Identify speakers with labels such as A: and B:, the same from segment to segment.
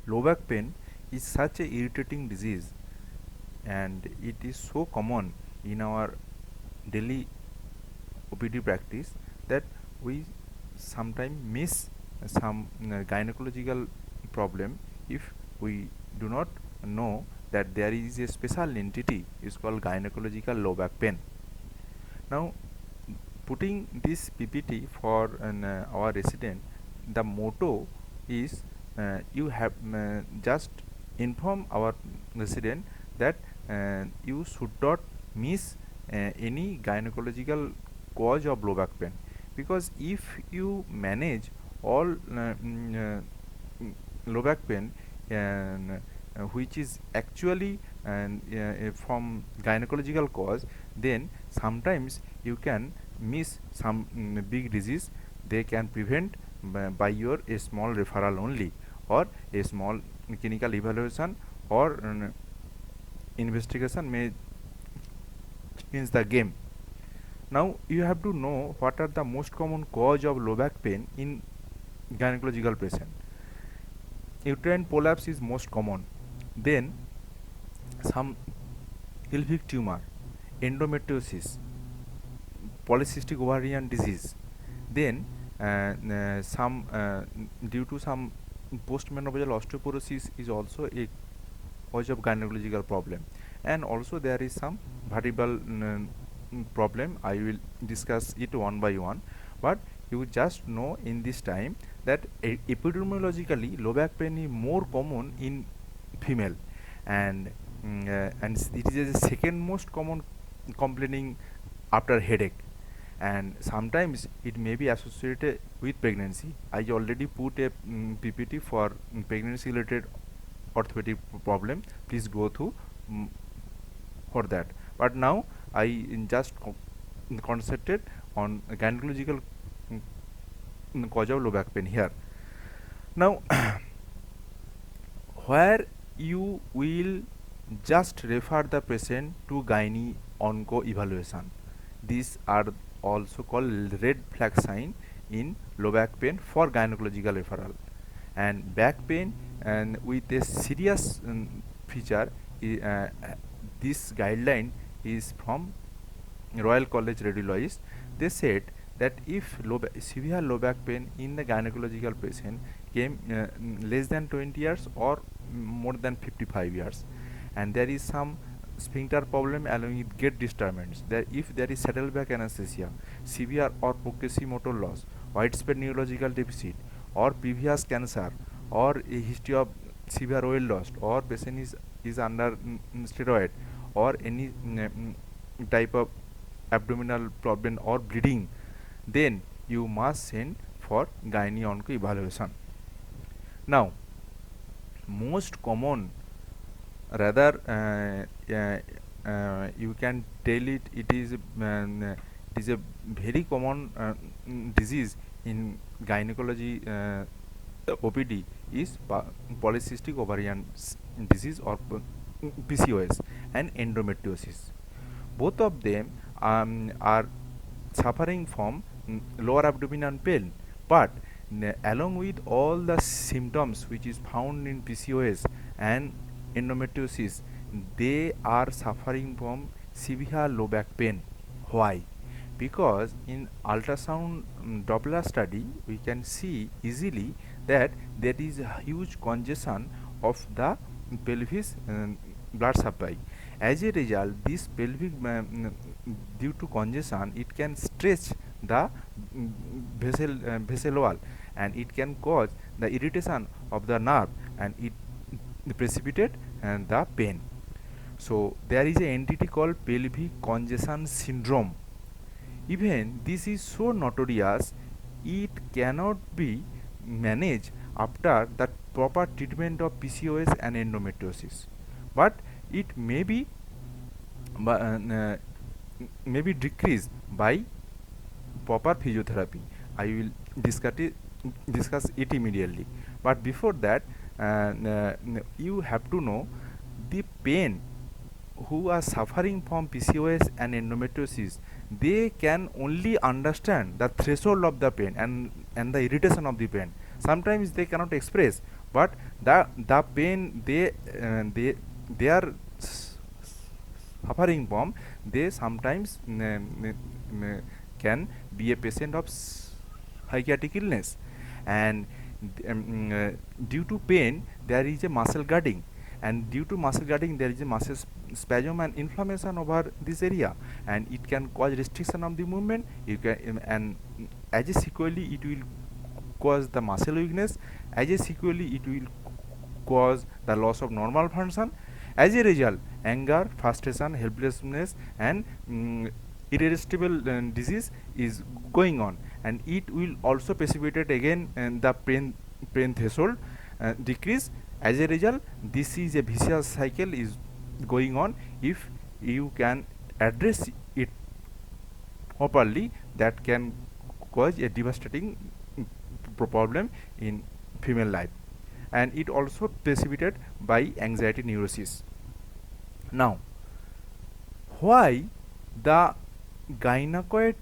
A: Low back pain is such a irritating disease and it is so common in our daily OPD practice that we sometimes miss some gynecological problem if we do not know that there is a special entity is called gynecological low back pain. Now, putting this PPT for our resident, the motto is you have just inform our resident that you should not miss any gynecological cause of low back pain, because if you manage all low back pain which is actually from gynecological cause, then sometimes you can miss some big disease. They can prevent by your a small referral only, or a small clinical evaluation, or investigation may change the game. Now you have to know what are the most common cause of low back pain in gynecological patient. Uterine prolapse is most common. Then some pelvic tumor, endometriosis, polycystic ovarian disease. Then some due to some postmenopausal osteoporosis is also a cause of gynecological problem, and also there is some vertebral problem. I will discuss it one by one, but you just know in this time that epidemiologically low back pain is more common in female, and it is the second most common complaining after headache, and sometimes it may be associated with pregnancy. I already put a PPT for pregnancy related orthopedic problem. Please go through for that. But now I just concentrated on gynecological cause of low back pain here. Now, where you will just refer the patient to gynae onco evaluation. These are also called red flag sign in low back pain for gynecological referral. And back pain and with a serious feature, this guideline is from Royal College Radiologists. They said that if severe low back pain in the gynecological patient came less than 20 years or more than 55 years, and there is some sphincter problem along with gait disturbance, that if there is saddleback anesthesia, severe or progressive motor loss, widespread neurological deficit, or previous cancer, or a history of severe weight loss, or patient is under steroid, or any type of abdominal problem or bleeding, then you must send for gynae onco evaluation. Now, most common, rather you can tell it is a very common disease in gynecology OPD is polycystic ovarian disease, or PCOS, and endometriosis. Both of them are suffering from lower abdominal pain, but along with all the symptoms which is found in PCOS and endometriosis, they are suffering from severe low back pain. Why? Because in ultrasound Doppler study we can see easily that there is a huge congestion of the pelvis blood supply. As a result, this pelvic due to congestion, it can stretch the vessel wall, and it can cause the irritation of the nerve, and it precipitate the pain. So there is an entity called pelvic congestion syndrome. Even this is so notorious, it cannot be managed after the proper treatment of PCOS and endometriosis, but it may be decreased by proper physiotherapy. I will discuss it immediately. But before that, you have to know the pain who are suffering from PCOS and endometriosis. They can only understand the threshold of the pain and the irritation of the pain. Sometimes they cannot express, but the pain they are suffering from, they sometimes can be a patient of psychiatric illness. And due to pain there is a muscle guarding, and due to muscle guarding there is a muscle spasm and inflammation over this area, and it can cause restriction of the movement. You can and as a sequelae it will cause the muscle weakness, as a sequelae it will cause the loss of normal function. As a result, anger, frustration, helplessness, and irresistible disease is going on, and it will also precipitate again the pain threshold decrease. As a result, this is a vicious cycle is going on. If you can address it properly, that can cause a devastating problem in female life, and it also precipitated by anxiety neurosis. Now, why the gynecoid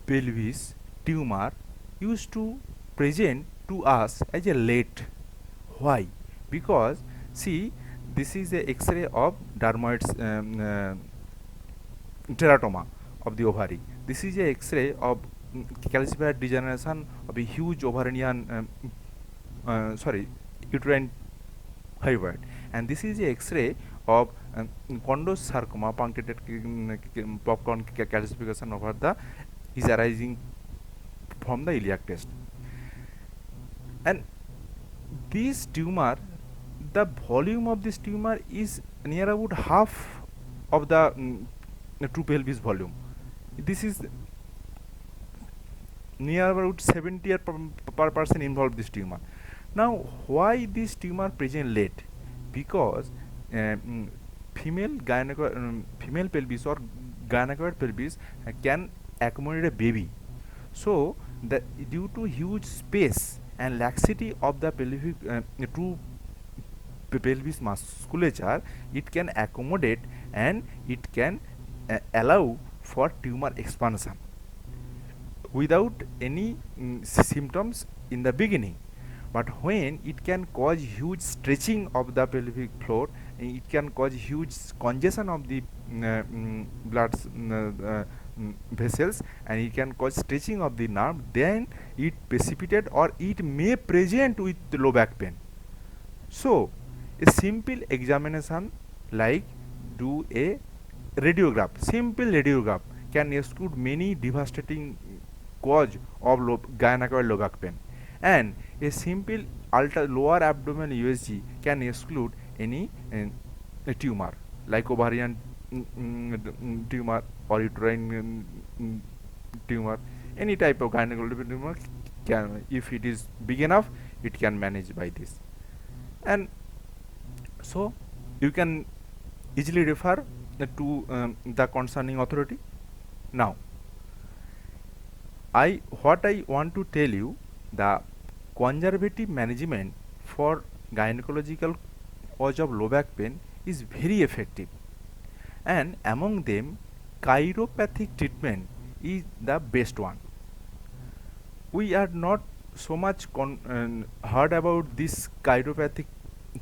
A: pelvis tumor used to present to us as a late? Why? Because see, this is a X-ray of dermoid teratoma of the ovary. This is a X-ray of calcified degeneration of a huge ovarian uterine fibroid, and this is a X-ray of chondrosarcoma, punctated popcorn calcification over the is arising from the iliac test. And this tumor, the volume of this tumor is near about half of the true pelvis volume. This is near about 70 per person involved this tumor. Now, why this tumor present late? Because female pelvis or gynecoid pelvis can accommodate a baby. So, due to huge space and laxity of the pelvic true pelvis musculature, it can accommodate and it can allow for tumor expansion without any symptoms in the beginning. But when it can cause huge stretching of the pelvic floor, it can cause huge congestion of the blood vessels, and it can cause stretching of the nerve, then it precipitate or it may present with low back pain. So a simple examination like do a radiograph, simple radiograph can exclude many devastating cause of gynecoid low back pain, and a simple lower abdominal USG can exclude any tumor like ovarian tumor or uterine tumor. Any type of gynecological tumor can, if it is big enough, it can manage by this. And so you can easily refer to the concerning authority. Now, what I want to tell you, the conservative management for gynecological cause of low back pain is very effective, and among them chiroprathic treatment is the best one. We are not so much heard about this chiroprathic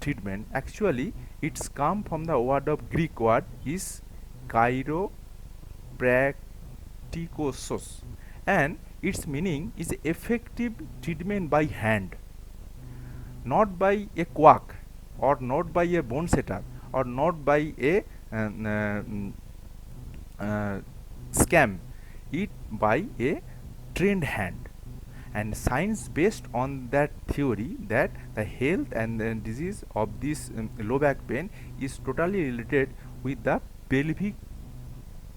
A: treatment. Actually, it's come from the word of Greek word is chiropracticos, and its meaning is effective treatment by hand, not by a quack, or not by a bone setter, or not by a scam, it by a trained hand. And science based on that theory that the health and the disease of this low back pain is totally related with the pelvic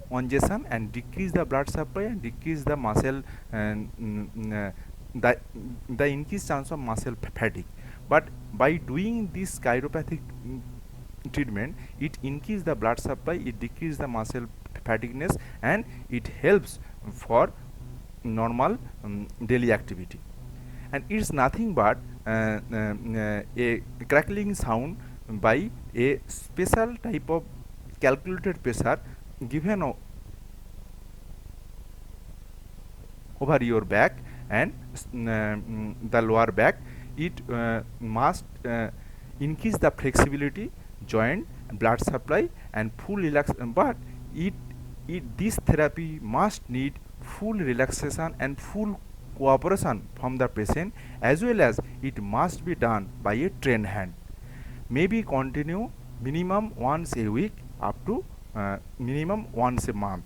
A: congestion, and decrease the blood supply and decrease the muscle and the increased chance of muscle fatigue. But by doing this chiroprathic treatment, it increase the blood supply, it decrease the muscle fatigueness, and it helps for normal daily activity. And it's nothing but a crackling sound by a special type of calculated pressure given over your back and the lower back. it must increase the flexibility, joint, blood supply, and full relax. But it this therapy must need full relaxation and full cooperation from the patient, as well as it must be done by a trained hand. Maybe continue minimum once a week up to minimum once a month.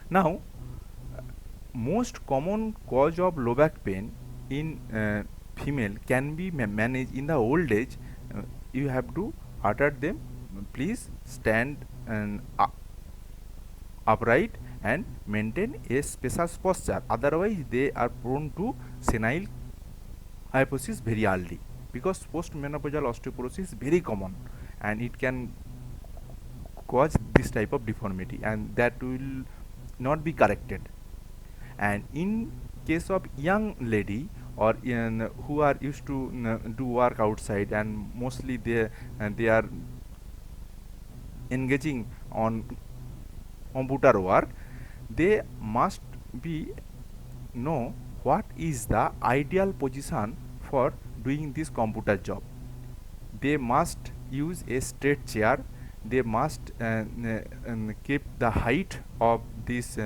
A: Now, most common cause of low back pain in female can be managed in the old age. You have to utter them. Please stand and upright and maintain a spacious posture. Otherwise, they are prone to senile hypothesis very early, because postmenopausal osteoporosis is very common and it can cause this type of deformity, and that will not be corrected. And in case of young lady or who are used to do work outside, and mostly they are engaging on computer work, they must be know what is the ideal position for doing this computer job. They must use a straight chair. They must keep the height of this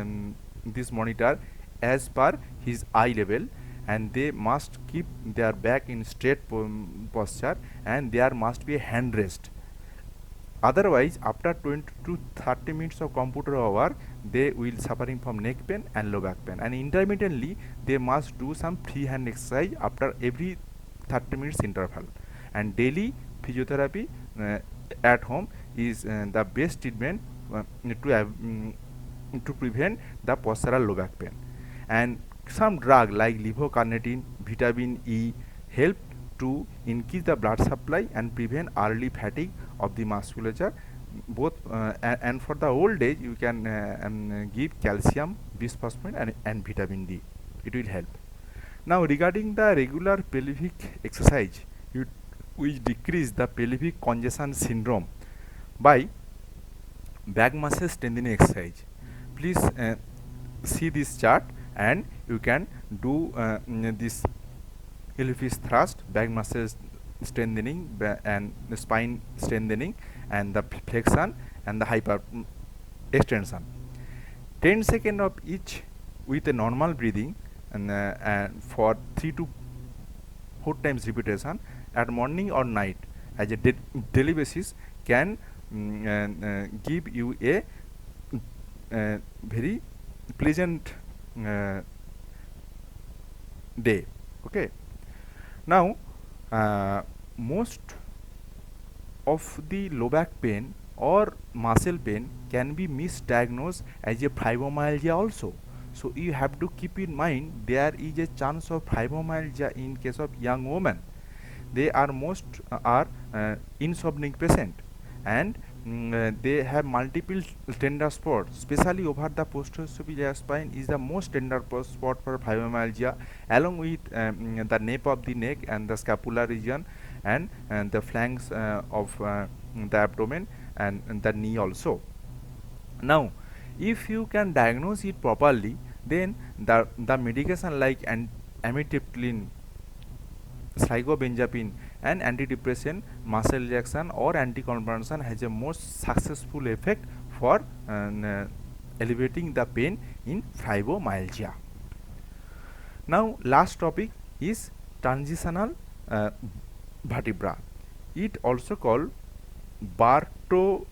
A: monitor as per his eye level, and they must keep their back in straight posture, and there must be a hand rest. Otherwise, after 20 to 30 minutes of computer work, they will suffering from neck pain and low back pain, and intermittently they must do some free hand exercise after every 30 minutes interval. And daily physiotherapy at home is the best treatment to prevent the postural low back pain. And some drug like levocarnatin, vitamin E help to increase the blood supply and prevent early fatigue of the musculature. Both and for the old age, you can give calcium, bisphosphonate, and vitamin D. It will help. Now, regarding the regular pelvic exercise, which decrease the pelvic congestion syndrome by back muscle strengthening exercise. Please see this chart, and you can do this pelvis thrust, back muscle strengthening, and the spine strengthening, and the flexion and the hyper extension. 10 seconds of each with a normal breathing, and for 3 to 4 times repetition at morning or night as a daily basis can give you a very pleasant day. Okay. Now, most of the low back pain or muscle pain can be misdiagnosed as a fibromyalgia also. So you have to keep in mind there is a chance of fibromyalgia in case of young women. They are most are insomniac patient, and they have multiple tender spots, especially over the posterior spine is the most tender spot for fibromyalgia, along with the nape of the neck and the scapular region, and the flanks of the abdomen, and the knee also. Now, if you can diagnose it properly, then the medication like amitriptyline, cybenzapine, and antidepressant, muscle relaxation, or anticonvulsant has a most successful effect for alleviating the pain in fibromyalgia. Now, last topic is transitional vertebra. It also called Bartoloti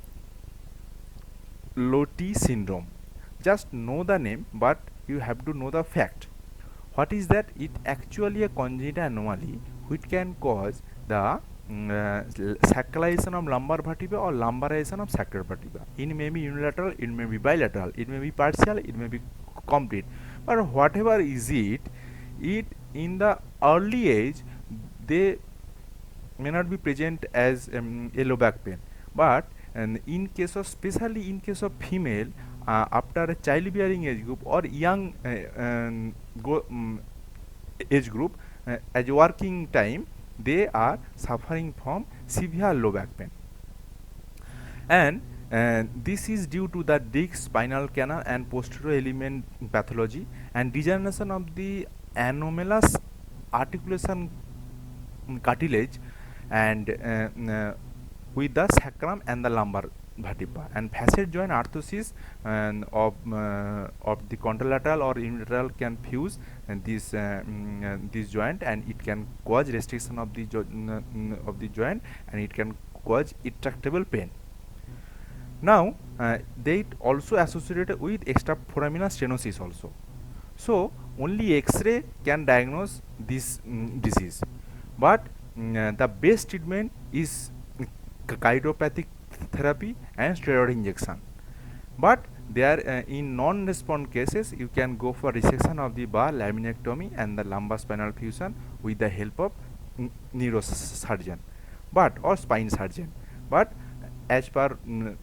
A: syndrome. Just know the name, but you have to know the fact. What is that? It actually a congenital anomaly which can cause the sacralization of lumbar vertebra or lumbarization of sacral vertebra. It may be unilateral, it may be bilateral, it may be partial, it may be complete. But whatever is it in the early age, they may not be present as a low back pain. But in case of, especially in case of female, after a childbearing age group or young age group, as working time, they are suffering from severe low back pain. And this is due to the disc, spinal canal, and posterior element pathology and degeneration of the anomalous articulation cartilage and with the sacrum and the lumbar vertebra, and facet joint arthrosis and of the contralateral or unilateral can fuse this joint, and it can cause restriction of the of the joint, and it can cause intractable pain. Now they also associated with extraforaminal stenosis also. So only X-ray can diagnose this disease, but the best treatment is chiropathic therapy and steroid injection. But there in non-response cases, you can go for resection of the bar, laminectomy, and the lumbar spinal fusion with the help of neurosurgeon, but or spine surgeon. But as per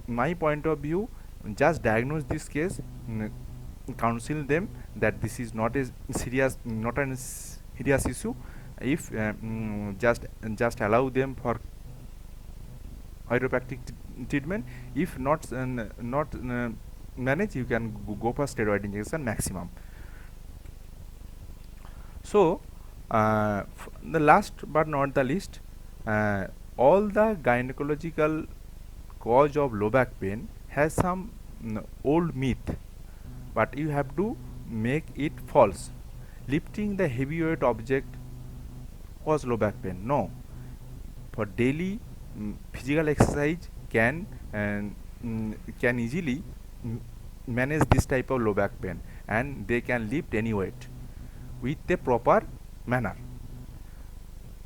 A: my point of view, just diagnose this case, counsel them that this is not a serious, not a serious issue. If just allow them for chiropractic treatment. If not manage, you can go for steroid injection maximum. So the last but not the least, all the gynecological cause of low back pain has some old myth, but you have to make it false. Lifting the heavyweight object cause low back pain? No. For daily physical exercise can easily manage this type of low back pain, and they can lift any weight with a proper manner.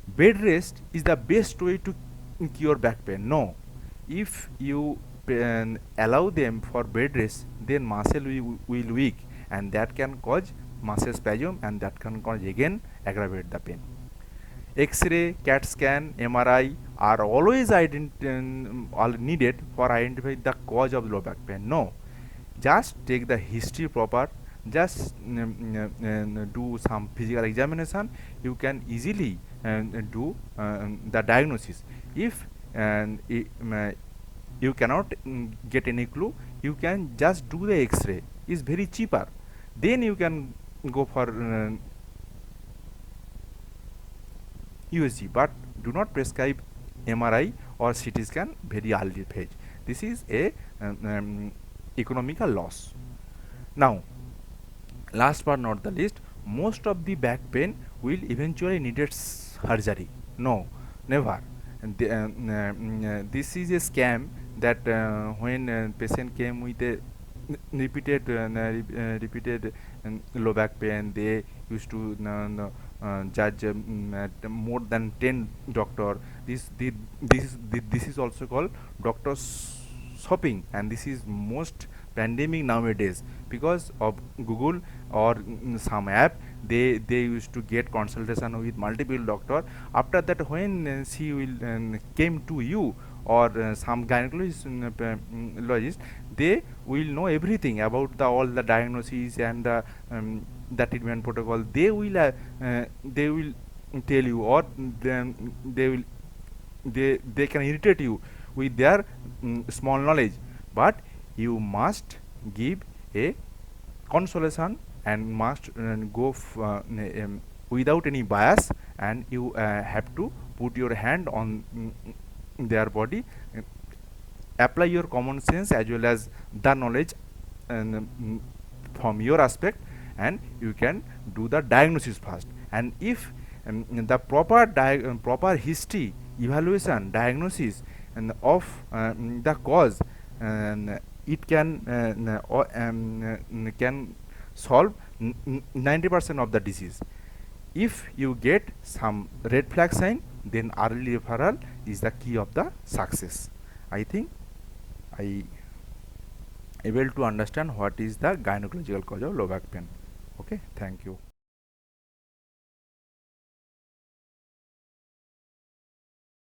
A: Bed rest is the best way to cure back pain? No. If you allow them for bed rest, then muscle will weak, and that can cause muscle spasm, and that can cause again aggravate the pain. X-ray, CAT scan, MRI are always needed for identifying the cause of low back pain? No. Just take the history proper, just do some physical examination, you can easily do the diagnosis. If you cannot get any clue, you can just do the X-ray, is very cheaper. Then you can go for USG, but do not prescribe MRI or CT scan very early phase. This is a economical loss. Now, last but not the least, most of the back pain will eventually need surgery? No, never. This is a scam that when patient came with a repeated low back pain, they used to judge more than 10 doctor. This is also called doctor shopping, and this is most pandemic nowadays because of Google or some app. They used to get consultation with multiple doctor. After that, when she will came to you or some gynecologist, they will know everything about all the diagnoses and the treatment protocol. They will tell you, or then they can irritate you with their small knowledge, but you must give a consolation and must go without any bias, and you have to put your hand on their body, apply your common sense as well as the knowledge from your aspect, and you can do the diagnosis first. And if the proper history, evaluation, diagnosis and of the cause, it can solve 90% of the disease. If you get some red flag sign, then early referral is the key of the success. I think I able to understand what is the gynecological cause of low back pain. Okay, thank you.